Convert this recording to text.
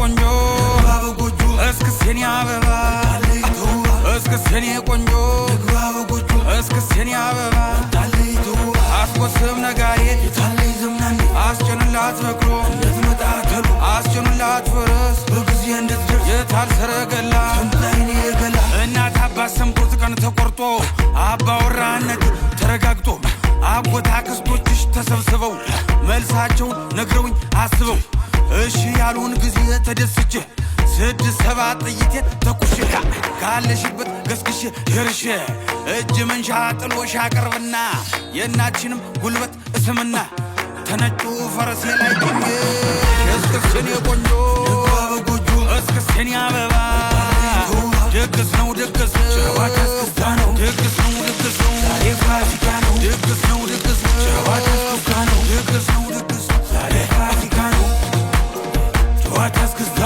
ቆንጆ እስክስቴን አበባ እስክስቴን ቆንጆ እስክስቴን አበባ አስቆስም ነጋዴ አስጭንላት በቅሎ አስጭንላት ፈረስ የታል ሰረገላ እናት አባት ሰምቶት ቀን ተቆርጦ አባወራነት ተረጋግጦ አጎት አክስቶችሽ ተሰብስበው መልሳቸውን ነግረውኝ አስበው እሺ ያሉን ጊዜ ተደስቼ 6-7 ጥይቴን ተኩሼ ካለሽበት ገስግሼ ደርሼ እጅ መንሻ ጥሎሽ አቅርብና የእናችንም ጉልበት እስምና ተነጩ ፈረሴ ላይ ቆኜ እስክስቴን ቆንጆ እስክስቴን አበባ ድግስ ነው ድግስ ጨዋታ እስክስታ ነው ድግስ ነው ድግስ ነው ዛሬ ፋሲካ ነው ድግስ ነው ድግስ ጨዋታ እስክስታ ነው ድግስ ነው ድግስ ዛሬ ፋሲካ ነው ጨዋታ እስክስታ